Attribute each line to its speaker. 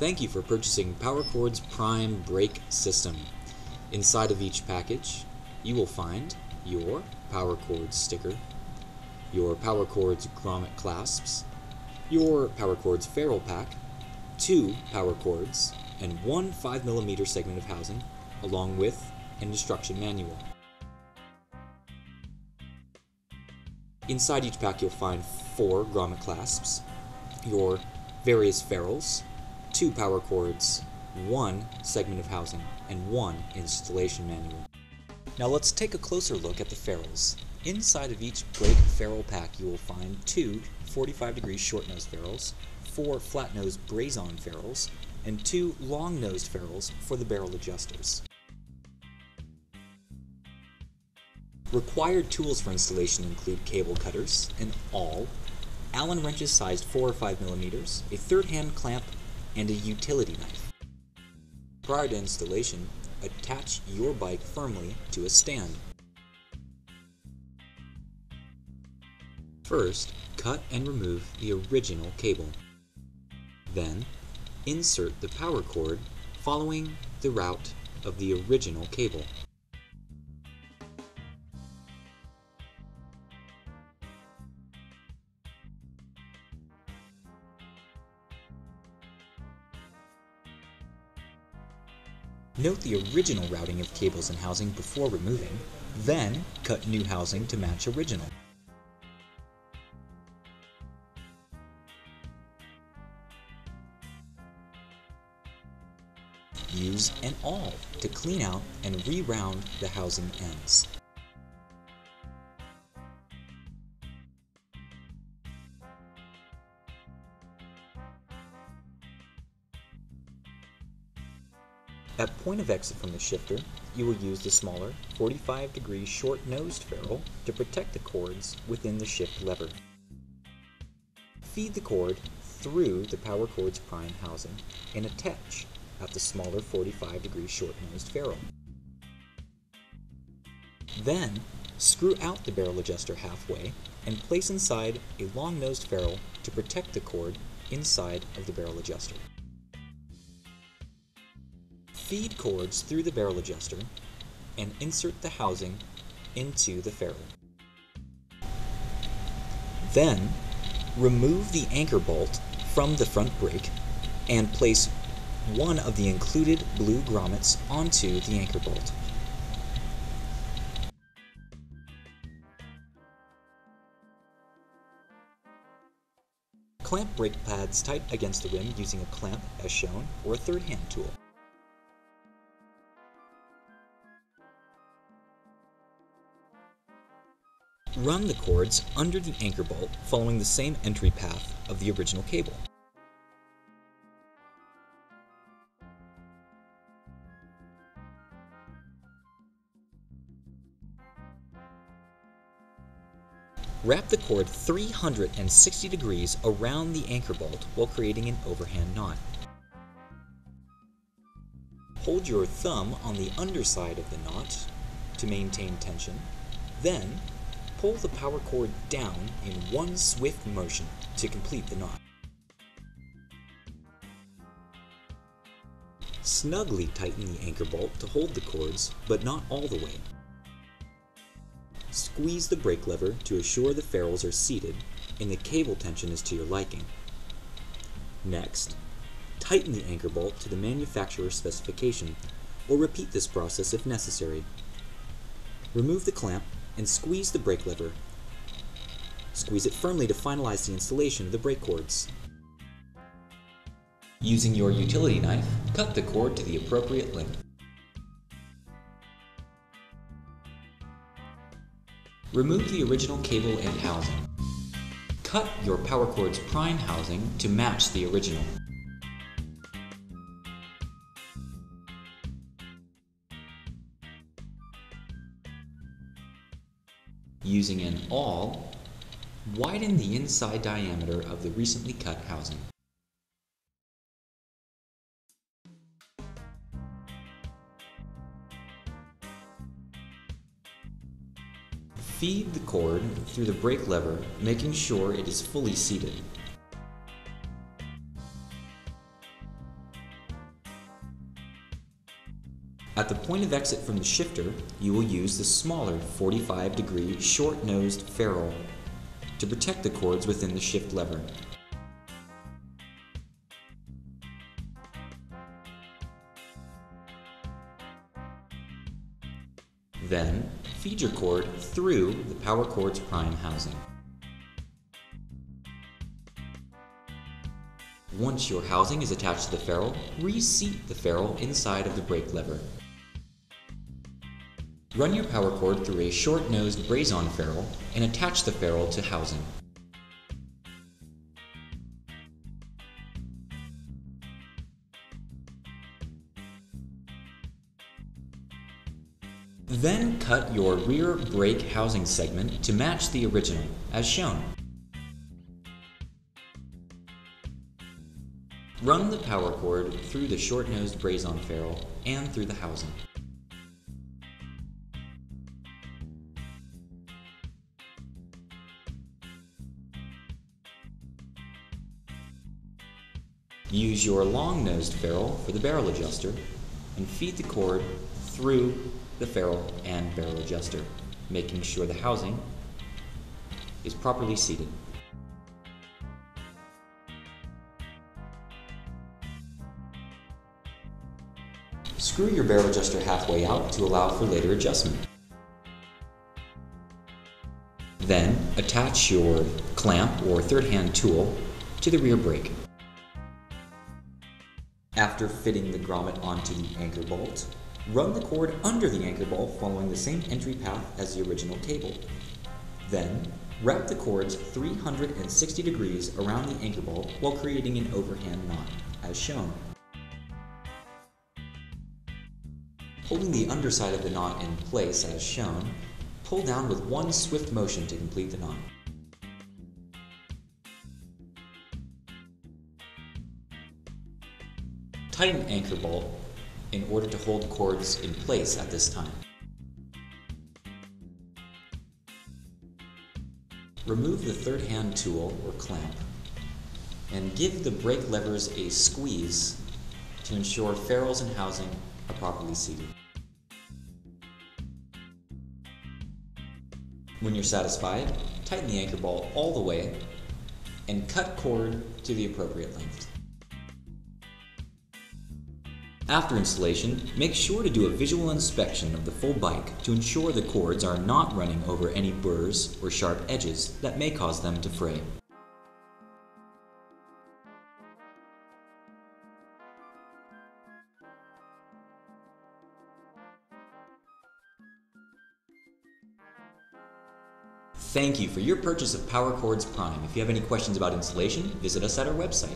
Speaker 1: Thank you for purchasing PowerCordz Prime Brake System. Inside of each package, you will find your PowerCordz sticker, your PowerCordz grommet clasps, your PowerCordz ferrule pack, 2 PowerCordz, and 1 5mm segment of housing, along with an instruction manual. Inside each pack you'll find 4 grommet clasps, your various ferrules, 2 PowerCordz, 1 segment of housing, and 1 installation manual. Now let's take a closer look at the ferrules. Inside of each brake ferrule pack you will find 2 45-degree short-nosed ferrules, 4 flat-nosed braze-on ferrules, and 2 long-nosed ferrules for the barrel adjusters. Required tools for installation include cable cutters, an awl, Allen wrenches sized 4 or 5mm, a third-hand clamp, and a utility knife. Prior to installation, attach your bike firmly to a stand. First, cut and remove the original cable. Then, insert the power cord following the route of the original cable. Note the original routing of cables and housing before removing, then cut new housing to match original. Use an awl to clean out and re-round the housing ends. At point of exit from the shifter, you will use the smaller 45-degree short-nosed ferrule to protect the cords within the shift lever. Feed the cord through the PowerCordz Prime housing and attach at the smaller 45-degree short-nosed ferrule. Then, screw out the barrel adjuster halfway and place inside a long-nosed ferrule to protect the cord inside of the barrel adjuster. Feed cords through the barrel adjuster and insert the housing into the ferrule. Then, remove the anchor bolt from the front brake and place one of the included blue grommets onto the anchor bolt. Clamp brake pads tight against the rim using a clamp as shown or a third-hand tool. Run the cords under the anchor bolt following the same entry path of the original cable. Wrap the cord 360 degrees around the anchor bolt while creating an overhand knot. Hold your thumb on the underside of the knot to maintain tension, then pull the power cord down in one swift motion to complete the knot. Snugly tighten the anchor bolt to hold the cords, but not all the way. Squeeze the brake lever to assure the ferrules are seated and the cable tension is to your liking. Next, tighten the anchor bolt to the manufacturer's specification, or repeat this process if necessary. Remove the clamp and squeeze the brake lever. Squeeze it firmly to finalize the installation of the brake cords. Using your utility knife, cut the cord to the appropriate length. Remove the original cable and housing. Cut your PowerCordz Prime housing to match the original. Using an awl, widen the inside diameter of the recently cut housing. Feed the cord through the brake lever, making sure it is fully seated. At the point of exit from the shifter, you will use the smaller 45-degree short-nosed ferrule to protect the cords within the shift lever. Then, feed your cord through the PowerCordz prime housing. Once your housing is attached to the ferrule, reseat the ferrule inside of the brake lever. Run your power cord through a short-nosed braze-on ferrule and attach the ferrule to housing. Then cut your rear brake housing segment to match the original, as shown. Run the power cord through the short-nosed braze-on ferrule and through the housing. Use your long-nosed ferrule for the barrel adjuster and feed the cord through the ferrule and barrel adjuster, making sure the housing is properly seated. Screw your barrel adjuster halfway out to allow for later adjustment. Then attach your clamp or third-hand tool to the rear brake. After fitting the grommet onto the anchor bolt, run the cord under the anchor bolt following the same entry path as the original cable. Then, wrap the cords 360 degrees around the anchor bolt while creating an overhand knot, as shown. Holding the underside of the knot in place as shown, pull down with one swift motion to complete the knot. Tighten anchor bolt in order to hold cords in place at this time. Remove the third hand tool or clamp and give the brake levers a squeeze to ensure ferrules and housing are properly seated. When you're satisfied, tighten the anchor bolt all the way and cut cord to the appropriate length. After installation, make sure to do a visual inspection of the full bike to ensure the cords are not running over any burrs or sharp edges that may cause them to fray. Thank you for your purchase of PowerCordz Prime. If you have any questions about installation, visit us at our website.